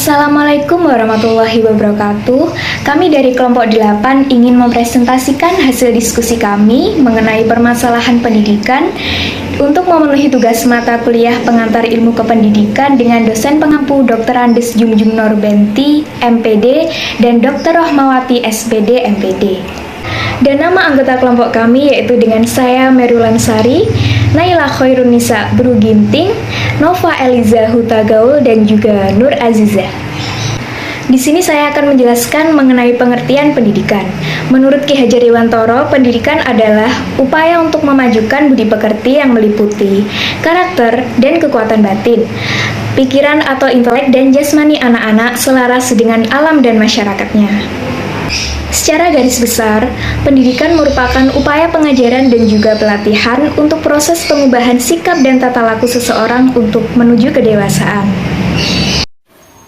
Assalamualaikum warahmatullahi wabarakatuh. Kami dari kelompok 8 ingin mempresentasikan hasil diskusi kami mengenai permasalahan pendidikan untuk memenuhi tugas mata kuliah pengantar ilmu kependidikan dengan dosen pengampu Dr. Andes Jungjung Norbenti, MPD, dan Dr. Rohmawati, SPD, MPD. Dan nama anggota kelompok kami yaitu dengan saya Merulan Sari, Naila Khairunisa Bruginting, Nova Eliza Hutagaul, dan juga Nur Aziza. Di sini saya akan menjelaskan mengenai pengertian pendidikan. Menurut Ki Hajar Dewantoro, pendidikan adalah upaya untuk memajukan budi pekerti yang meliputi karakter dan kekuatan batin, pikiran atau intelek dan jasmani anak-anak selaras dengan alam dan masyarakatnya. Secara garis besar, pendidikan merupakan upaya pengajaran dan juga pelatihan untuk proses pengubahan sikap dan tata laku seseorang untuk menuju kedewasaan.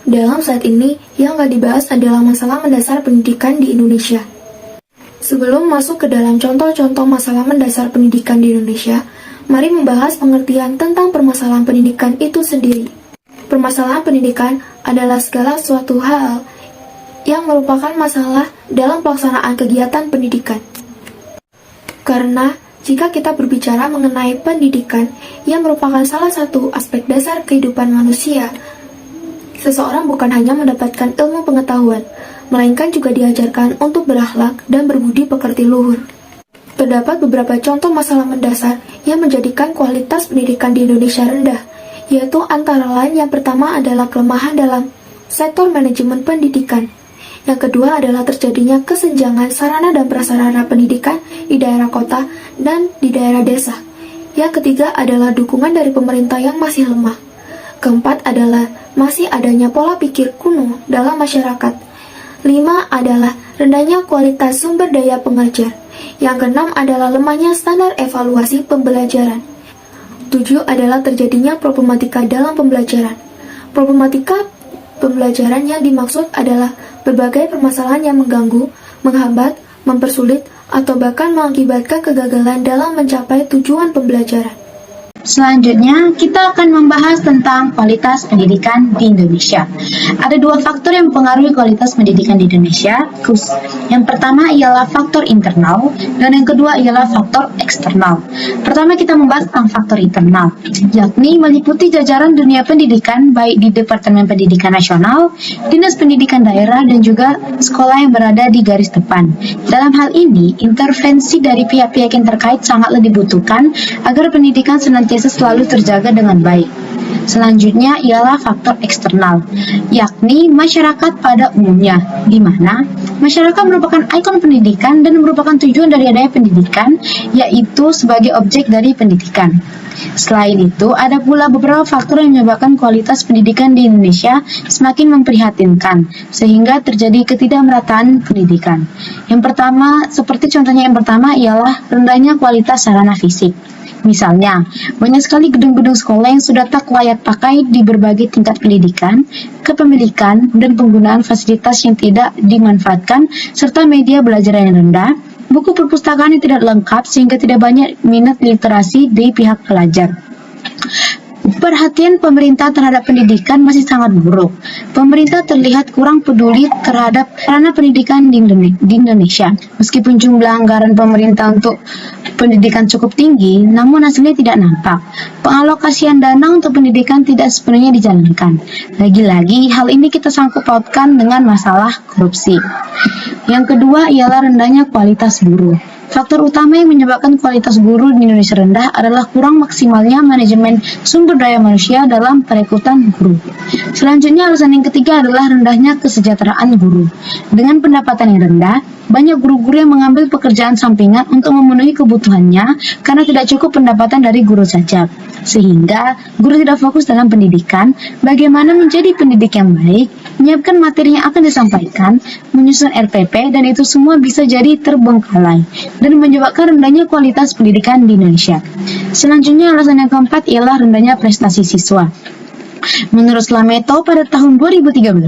Dalam saat ini, yang gak dibahas adalah masalah mendasar pendidikan di Indonesia. Sebelum masuk ke dalam contoh-contoh masalah mendasar pendidikan di Indonesia, mari membahas pengertian tentang permasalahan pendidikan itu sendiri. Permasalahan pendidikan adalah segala suatu hal yang merupakan masalah dalam pelaksanaan kegiatan pendidikan. Karena jika kita berbicara mengenai pendidikan yang merupakan salah satu aspek dasar kehidupan manusia, seseorang bukan hanya mendapatkan ilmu pengetahuan, melainkan juga diajarkan untuk berakhlak dan berbudi pekerti luhur. Terdapat beberapa contoh masalah mendasar yang menjadikan kualitas pendidikan di Indonesia rendah, yaitu antara lain yang pertama adalah kelemahan dalam sektor manajemen pendidikan. Yang kedua adalah terjadinya kesenjangan sarana dan prasarana pendidikan di daerah kota dan di daerah desa. Yang ketiga adalah dukungan dari pemerintah yang masih lemah. Keempat adalah masih adanya pola pikir kuno dalam masyarakat. 5 adalah rendahnya kualitas sumber daya pengajar. Yang keenam adalah lemahnya standar evaluasi pembelajaran. 7 adalah terjadinya problematika dalam pembelajaran. Problematika pembelajaran yang dimaksud adalah berbagai permasalahan yang mengganggu, menghambat, mempersulit, atau bahkan mengakibatkan kegagalan dalam mencapai tujuan pembelajaran. Selanjutnya, kita akan membahas tentang kualitas pendidikan di Indonesia. Ada 2 faktor yang mempengaruhi kualitas pendidikan di Indonesia. Yang pertama ialah faktor internal, dan yang kedua ialah faktor eksternal. Pertama kita membahas tentang faktor internal, yakni meliputi jajaran dunia pendidikan baik di Departemen Pendidikan Nasional, Dinas Pendidikan Daerah, dan juga sekolah yang berada di garis depan. Dalam hal ini, intervensi dari pihak-pihak yang terkait sangatlah dibutuhkan agar pendidikan senantiasa selalu terjaga dengan baik. Selanjutnya ialah faktor eksternal, yakni masyarakat pada umumnya, di mana masyarakat merupakan ikon pendidikan dan merupakan tujuan dari adanya pendidikan, yaitu sebagai objek dari pendidikan. Selain itu, ada pula beberapa faktor yang menyebabkan kualitas pendidikan di Indonesia semakin memprihatinkan, sehingga terjadi ketidakmerataan pendidikan. Yang pertama, seperti contohnya yang pertama ialah rendahnya kualitas sarana fisik. Misalnya, banyak sekali gedung-gedung sekolah yang sudah tak layak pakai di berbagai tingkat pendidikan, kepemilikan, dan penggunaan fasilitas yang tidak dimanfaatkan, serta media belajar yang rendah, buku perpustakaan yang tidak lengkap sehingga tidak banyak minat literasi di pihak pelajar. Perhatian pemerintah terhadap pendidikan masih sangat buruk. Pemerintah terlihat kurang peduli terhadap sarana pendidikan di Indonesia. Meskipun jumlah anggaran pemerintah untuk pendidikan cukup tinggi, namun hasilnya tidak nampak. Pengalokasian dana untuk pendidikan tidak sepenuhnya dijalankan. Lagi-lagi, hal ini kita sangkut pautkan dengan masalah korupsi. Yang kedua ialah rendahnya kualitas guru. Faktor utama yang menyebabkan kualitas guru di Indonesia rendah adalah kurang maksimalnya manajemen sumber daya manusia dalam perekrutan guru. Selanjutnya, alasan yang ketiga adalah rendahnya kesejahteraan guru. Dengan pendapatan yang rendah, banyak guru-guru yang mengambil pekerjaan sampingan untuk memenuhi kebutuhannya karena tidak cukup pendapatan dari guru saja. Sehingga guru tidak fokus dalam pendidikan, bagaimana menjadi pendidik yang baik, menyiapkan materi yang akan disampaikan, menyusun RPP, dan itu semua bisa jadi terbengkalai dan menyebabkan rendahnya kualitas pendidikan di Indonesia. Selanjutnya, alasan yang keempat ialah rendahnya prestasi siswa. Menurut Slameto pada tahun 2013,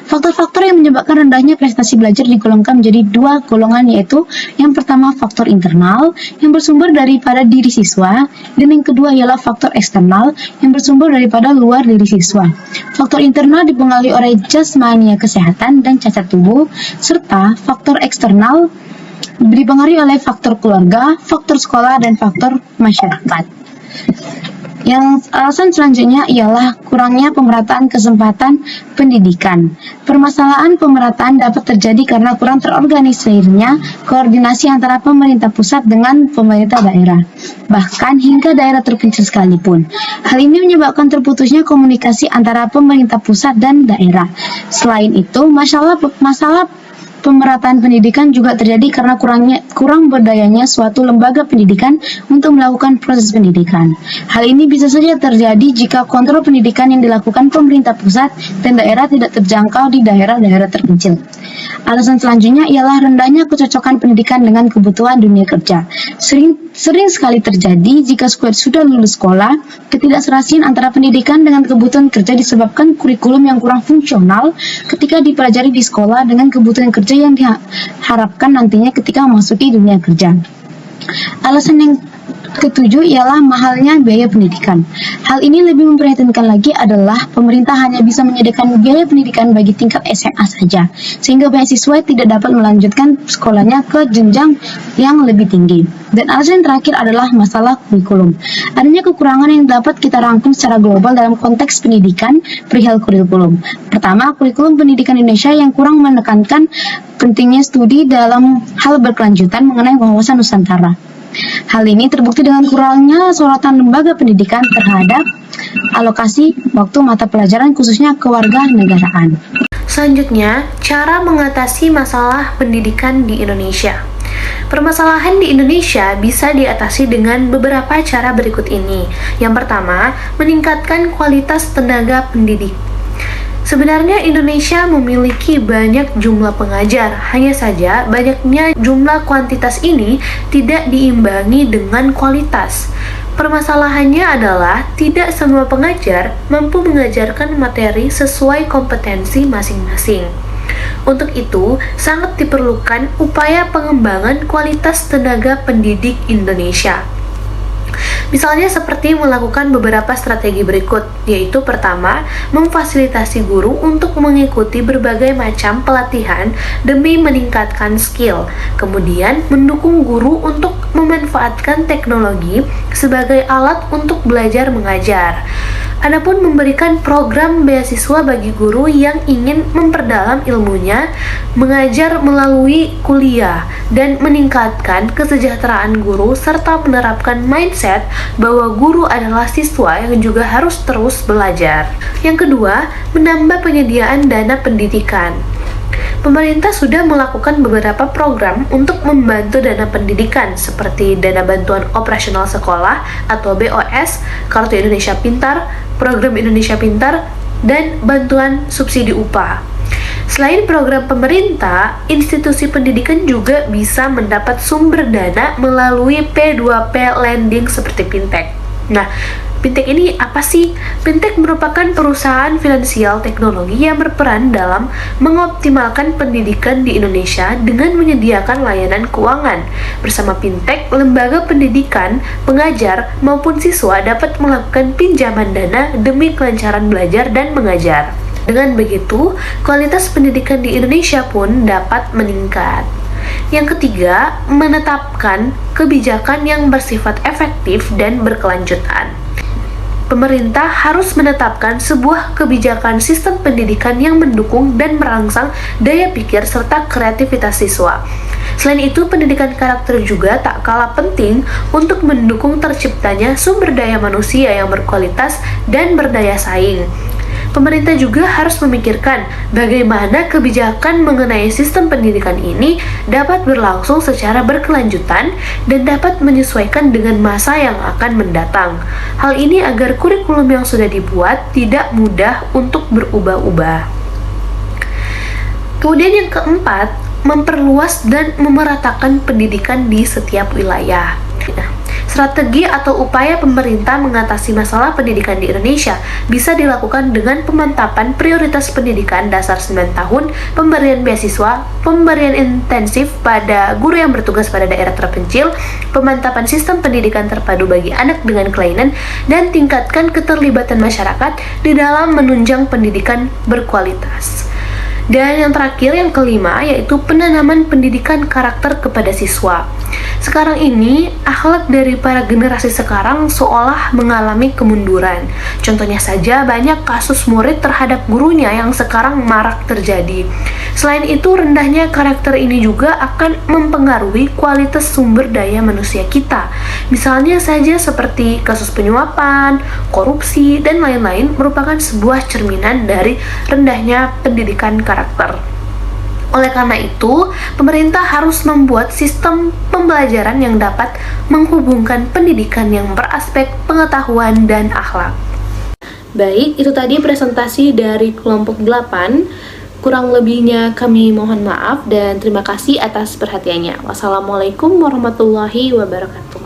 faktor-faktor yang menyebabkan rendahnya prestasi belajar digolongkan menjadi dua golongan, yaitu yang pertama faktor internal yang bersumber daripada diri siswa, dan yang kedua ialah faktor eksternal yang bersumber daripada luar diri siswa. Faktor internal dipengaruhi oleh jasmani kesehatan dan cacat tubuh, serta faktor eksternal dipengaruhi oleh faktor keluarga, faktor sekolah, dan faktor masyarakat. Yang alasan selanjutnya ialah kurangnya pemerataan kesempatan pendidikan. Permasalahan pemerataan dapat terjadi karena kurang terorganisirnya koordinasi antara pemerintah pusat dengan pemerintah daerah, bahkan hingga daerah terpencil sekalipun. Hal ini menyebabkan terputusnya komunikasi antara pemerintah pusat dan daerah. Selain itu, masalah pemerataan pendidikan juga terjadi karena kurang berdayanya suatu lembaga pendidikan untuk melakukan proses pendidikan. Hal ini bisa saja terjadi jika kontrol pendidikan yang dilakukan pemerintah pusat dan daerah tidak terjangkau di daerah-daerah terpencil. Alasan selanjutnya ialah rendahnya kecocokan pendidikan dengan kebutuhan dunia kerja. Sering sekali terjadi jika sudah lulus sekolah, ketidakserasian antara pendidikan dengan kebutuhan kerja disebabkan kurikulum yang kurang fungsional ketika dipelajari di sekolah dengan kebutuhan kerja yang diharapkan nantinya ketika memasuki dunia kerja. Alasan yang ketujuh ialah mahalnya biaya pendidikan. Hal ini lebih memprihatinkan lagi adalah pemerintah hanya bisa menyediakan biaya pendidikan bagi tingkat SMA saja, sehingga banyak siswa tidak dapat melanjutkan sekolahnya ke jenjang yang lebih tinggi. Dan alasan yang terakhir adalah masalah kurikulum. Adanya kekurangan yang dapat kita rangkum secara global dalam konteks pendidikan perihal kurikulum. Pertama, kurikulum pendidikan Indonesia yang kurang menekankan pentingnya studi dalam hal berkelanjutan mengenai wawasan Nusantara. Hal ini terbukti dengan kurangnya sorotan lembaga pendidikan terhadap alokasi waktu mata pelajaran khususnya kewarganegaraan. Selanjutnya, cara mengatasi masalah pendidikan di Indonesia. Permasalahan di Indonesia bisa diatasi dengan beberapa cara berikut ini. Yang pertama, meningkatkan kualitas tenaga pendidik. Sebenarnya Indonesia memiliki banyak jumlah pengajar, hanya saja banyaknya jumlah kuantitas ini tidak diimbangi dengan kualitas. Permasalahannya adalah tidak semua pengajar mampu mengajarkan materi sesuai kompetensi masing-masing. Untuk itu, sangat diperlukan upaya pengembangan kualitas tenaga pendidik Indonesia. Misalnya seperti melakukan beberapa strategi berikut, yaitu pertama, memfasilitasi guru untuk mengikuti berbagai macam pelatihan demi meningkatkan skill. Kemudian, mendukung guru untuk memanfaatkan teknologi sebagai alat untuk belajar mengajar. Adapun memberikan program beasiswa bagi guru yang ingin memperdalam ilmunya, mengajar melalui kuliah, dan meningkatkan kesejahteraan guru serta menerapkan mindset bahwa guru adalah siswa yang juga harus terus belajar. Yang kedua, menambah penyediaan dana pendidikan. Pemerintah sudah melakukan beberapa program untuk membantu dana pendidikan seperti dana bantuan operasional sekolah atau BOS, Kartu Indonesia Pintar, Program Indonesia Pintar, dan bantuan subsidi upah. Selain program pemerintah, institusi pendidikan juga bisa mendapat sumber dana melalui P2P lending seperti Fintech. Nah, Fintech ini apa sih? Fintech merupakan perusahaan finansial teknologi yang berperan dalam mengoptimalkan pendidikan di Indonesia dengan menyediakan layanan keuangan. Bersama Fintech, lembaga pendidikan, pengajar, maupun siswa dapat melakukan pinjaman dana demi kelancaran belajar dan mengajar. Dengan begitu, kualitas pendidikan di Indonesia pun dapat meningkat. Yang ketiga, menetapkan kebijakan yang bersifat efektif dan berkelanjutan. Pemerintah harus menetapkan sebuah kebijakan sistem pendidikan yang mendukung dan merangsang daya pikir serta kreativitas siswa. Selain itu, pendidikan karakter juga tak kalah penting untuk mendukung terciptanya sumber daya manusia yang berkualitas dan berdaya saing. Pemerintah juga harus memikirkan bagaimana kebijakan mengenai sistem pendidikan ini dapat berlangsung secara berkelanjutan dan dapat menyesuaikan dengan masa yang akan mendatang. Hal ini agar kurikulum yang sudah dibuat tidak mudah untuk berubah-ubah. Kemudian yang keempat, memperluas dan memeratakan pendidikan di setiap wilayah. Nah, Strategi atau upaya pemerintah mengatasi masalah pendidikan di Indonesia bisa dilakukan dengan pemantapan prioritas pendidikan dasar 9 tahun, pemberian beasiswa, pemberian intensif pada guru yang bertugas pada daerah terpencil, pemantapan sistem pendidikan terpadu bagi anak dengan kelainan, dan tingkatkan keterlibatan masyarakat di dalam menunjang pendidikan berkualitas. Dan yang terakhir, yang kelima, yaitu penanaman pendidikan karakter kepada siswa. Sekarang ini, akhlak dari para generasi sekarang seolah mengalami kemunduran. Contohnya saja, banyak kasus murid terhadap gurunya yang sekarang marak terjadi. Selain itu, rendahnya karakter ini juga akan mempengaruhi kualitas sumber daya manusia kita. Misalnya saja seperti kasus penyuapan, korupsi, dan lain-lain merupakan sebuah cerminan dari rendahnya pendidikan karakter. Oleh karena itu, pemerintah harus membuat sistem pembelajaran yang dapat menghubungkan pendidikan yang beraspek pengetahuan dan akhlak. Baik, itu tadi presentasi dari kelompok 8. Kurang lebihnya kami mohon maaf dan terima kasih atas perhatiannya. Wassalamualaikum warahmatullahi wabarakatuh.